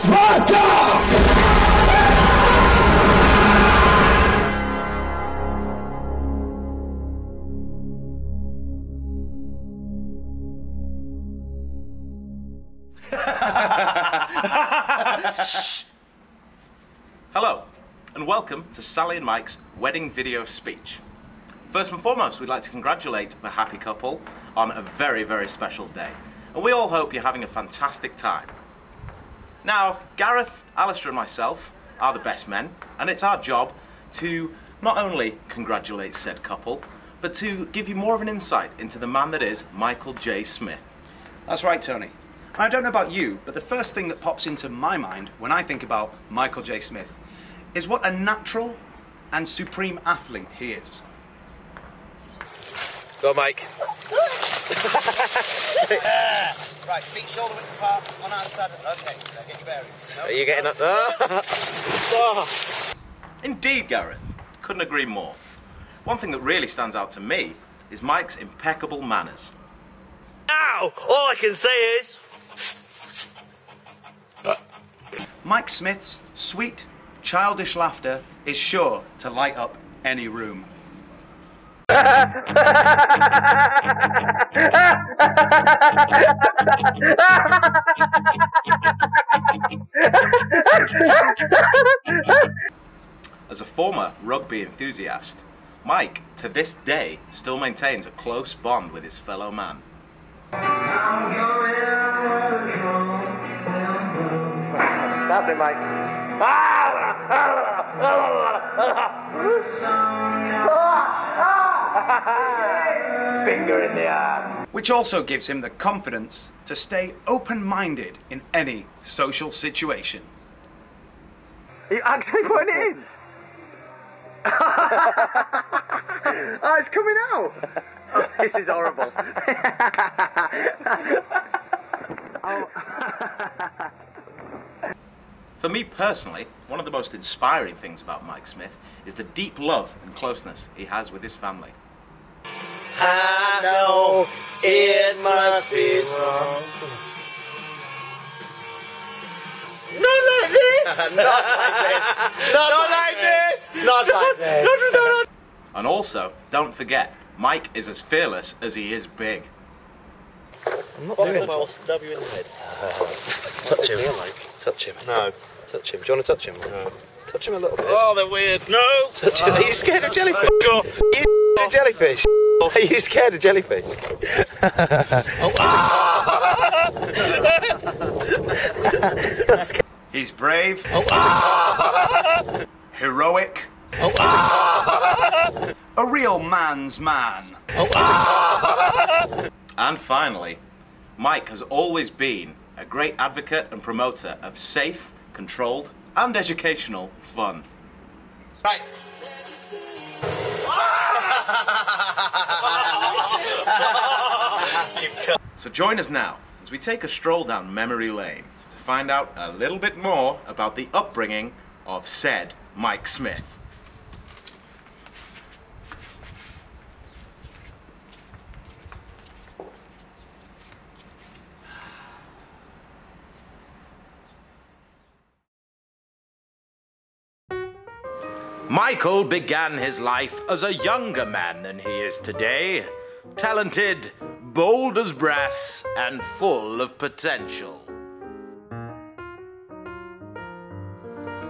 Hello, and welcome to Sally and Mike's wedding video speech. First and foremost, we'd like to congratulate the happy couple on a very, very special day. And we all hope you're having a fantastic time. Now, Gareth, Alistair and myself are the best men, and it's our job to not only congratulate said couple, but to give you more of an insight into the man that is Michael J. Smith. That's right, Tony. I don't know about you, but the first thing that pops into my mind when I think about Michael J. Smith is what a natural and supreme athlete he is. Go, Mike. Right, feet shoulder width apart on our side. Okay, now get your bearings. No? Are you getting up? Oh. Indeed, Gareth. Couldn't agree more. One thing that really stands out to me is Mike's impeccable manners. Now, all I can say is... Mike Smith's sweet, childish laughter is sure to light up any room. As a former rugby enthusiast, Mike, to this day, still maintains a close bond with his fellow man. What's happening, Mike? Finger in the ass. Which also gives him the confidence to stay open-minded in any social situation. You actually put it in? Oh, it's coming out. Oh, this is horrible. For me personally, one of the most inspiring things about Mike Smith is the deep love and closeness he has with his family. I know it must be wrong. Not like this! Not like this! Not like this! Not like this! No. And also, don't forget, Mike is as fearless as he is big. I'm not doing it. I'll stab you in the head. Touch him. Touch him. No. Touch him. Do you want to touch him? No. Touch him a little bit. Oh, they're weird. No! Touch him. Are you scared of jellyfish? Are you scared of jellyfish? Are you scared of jellyfish? He's brave, heroic, a real man's man. And finally, Mike has always been a great advocate and promoter of safe, controlled, and educational fun. Right. So join us now as we take a stroll down memory lane to find out a little bit more about the upbringing of said Mike Smith. Michael began his life as a younger man than he is today, talented, bold as brass, and full of potential.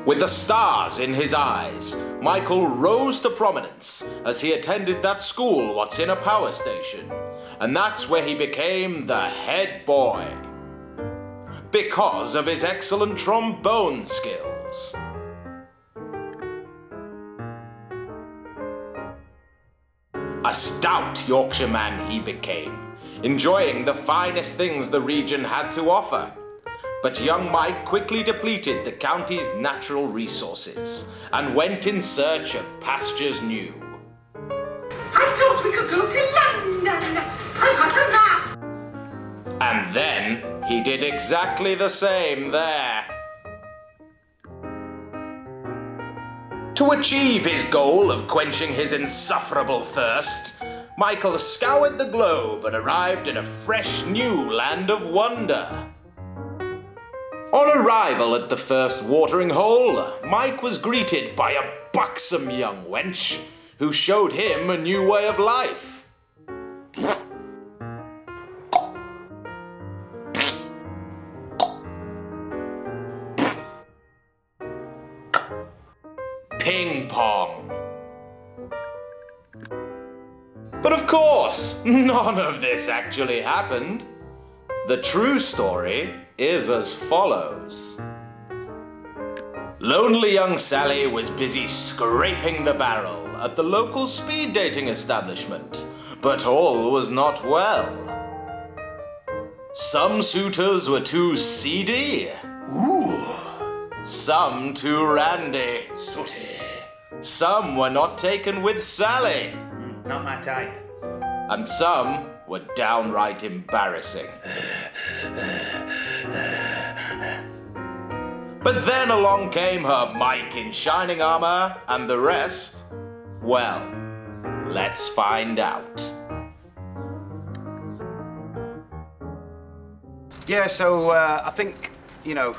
With the stars in his eyes, Michael rose to prominence as he attended that school what's in a power station, and that's where he became the head boy, because of his excellent trombone skills. A stout Yorkshireman he became, enjoying the finest things the region had to offer. But young Mike quickly depleted the county's natural resources and went in search of pastures new. I thought we could go to London. I got a map. And then he did exactly the same there. To achieve his goal of quenching his insufferable thirst, Michael scoured the globe and arrived in a fresh new land of wonder. On arrival at the first watering hole, Mike was greeted by a buxom young wench who showed him a new way of life. Ping pong. But of course, none of this actually happened. The true story is as follows. Lonely young Sally was busy scraping the barrel at the local speed dating establishment, but all was not well. Some suitors were too seedy. Ooh. Some too randy. Sooty. Some were not taken with Sally. Not my type. And some were downright embarrassing. But then along came her Mike in shining armor, and the rest, well, let's find out. Yeah, so I think, you know,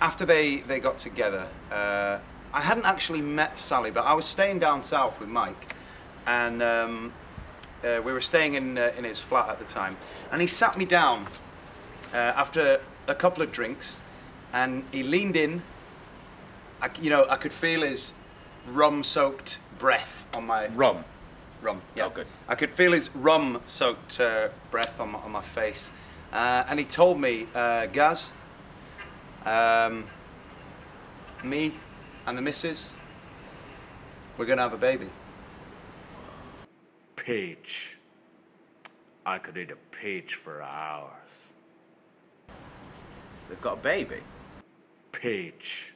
after they got together, I hadn't actually met Sally, but I was staying down south with Mike, and we were staying in his flat at the time, and he sat me down after a couple of drinks, and he leaned in. I could feel his rum-soaked breath on my... Rum? Rum, yeah. Oh, good. I could feel his rum-soaked breath on my face, and he told me, Gaz, me and the missus, we're gonna have a baby. Peach. I could eat a peach for hours. They've got a baby. Peach.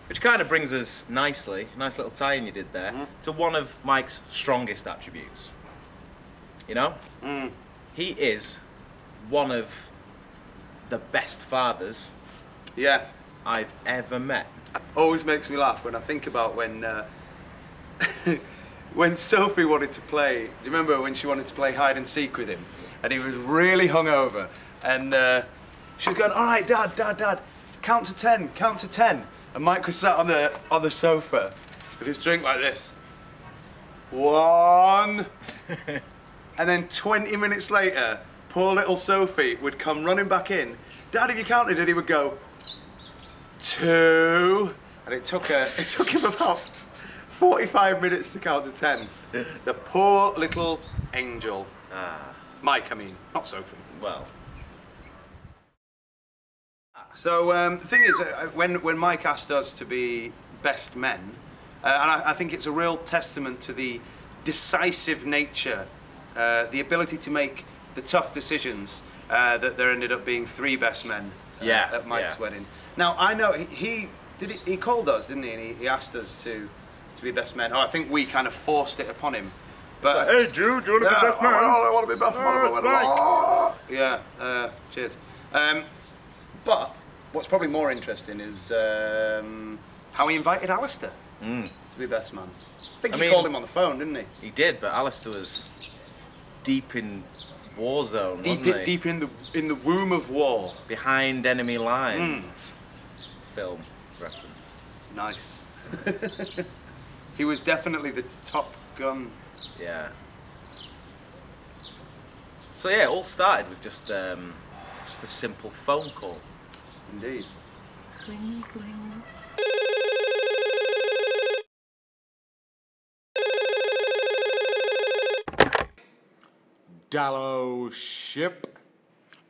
Which kind of brings us nicely, nice little tie-in you did there, to one of Mike's strongest attributes. You know? He is one of the best fathers I've ever met. Always makes me laugh when I think about when when Sophie wanted to play. Do you remember when she wanted to play hide and seek with him, and he was really hungover, and she was going, "All right, Dad, count to 10, count to 10." And Mike was sat on the sofa with his drink like this. 1. And then 20 minutes later, poor little Sophie would come running back in. "Dad, have you counted?" And he would go, 2. And it took him about 45 minutes to count to 10. The poor little angel. Mike, I mean, not Sophie. Well. So the thing is, when Mike asked us to be best men, and I think it's a real testament to the decisive nature, the ability to make the tough decisions, that there ended up being 3 best men at Mike's wedding. Now I know he called us, didn't he? And he asked us to be best men. Oh, I think we kind of forced it upon him. But Hey, Jude, do you want to be best man? I want to be best man. It's Yeah. Cheers. But what's probably more interesting is how he invited Alistair to be best man. I think he called him on the phone, didn't he? He did, but Alistair was deep in war zone, wasn't he? Deep in the womb of war. Behind enemy lines. Film reference. Nice. He was definitely the Top Gun. Yeah. So yeah, it all started with just a simple phone call. Indeed. Cling, cling. Dallow ship.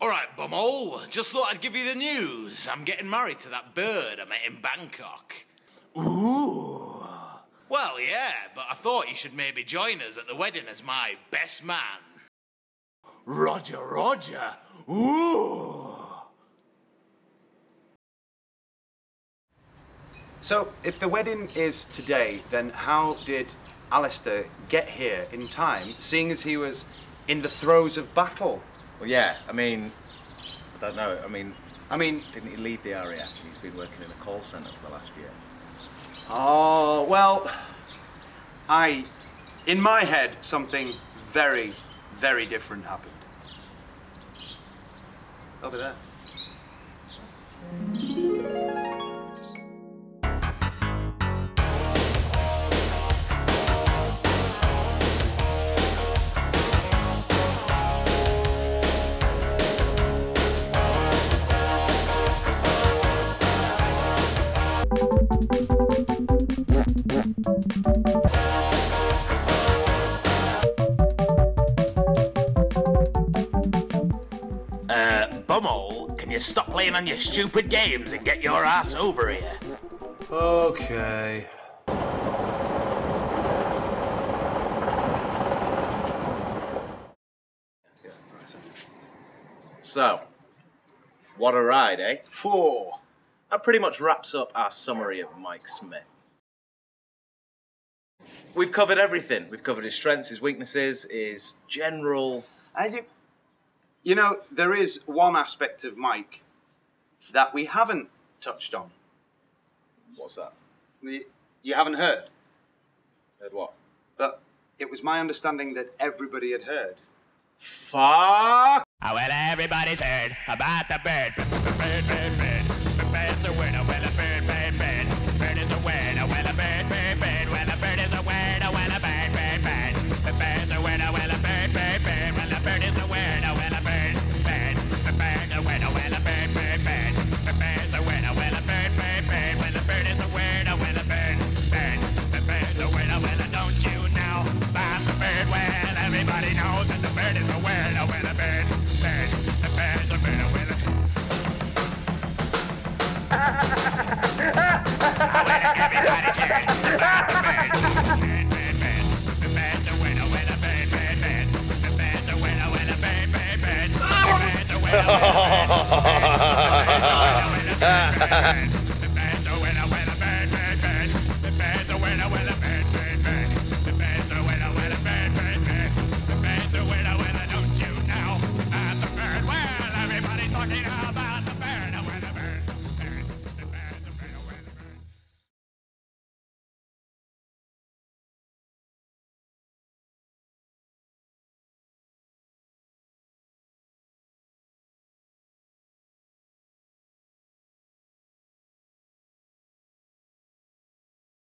All right, bumhole. Just thought I'd give you the news. I'm getting married to that bird I met in Bangkok. Ooh. Well, yeah, but I thought you should maybe join us at the wedding as my best man. Roger, Roger. Ooh. So, if the wedding is today, then how did Alistair get here in time, seeing as he was in the throes of battle? Well, yeah, I mean, I don't know. I mean, didn't he leave the RAF? He's been working in a call centre for the last year. Oh, well, in my head, something very, very different happened. Over there. Bumhole, can you stop playing on your stupid games and get your ass over here? Okay. So, what a ride, eh? Four. That pretty much wraps up our summary of Mike Smith. We've covered everything. We've covered his strengths, his weaknesses, his general... And you know, there is one aspect of Mike that we haven't touched on. What's that? You haven't heard? Heard what? But it was my understanding that everybody had heard. Fuck! Oh, well, everybody's heard about the bird. Bird, bird, bird. The bird's a word. Oh, well, a bird, bird, bird. Bird is a word. Oh, well, a bird, bird, bird. Well, a bird is a word. Oh, well, a bird, bird, bird. The bird's a word. Oh, well, a bird, bird, bird. Well, a bird is a word. Oh, well, a bird, bird. The bird's a word. Oh, well, a bird, bird, bird. The bird's a word. Oh, well, a bird, bird, bird. Well, a bird is a word. Oh, well, a bird, bird. The bird's a word. Oh, well, don't you know about the bird? Well, everybody knows that the bird is a word. Oh, well, a bird, bird. The bird's a word. Oh, well, everybody's heard about the bird. Bird, bird, bird. The bird's a word. Oh, well, a bird, bird, bird. The bird's a word. Oh, well, a bird, bird, bird. The bird's a word. Oh, well, a bird, bird.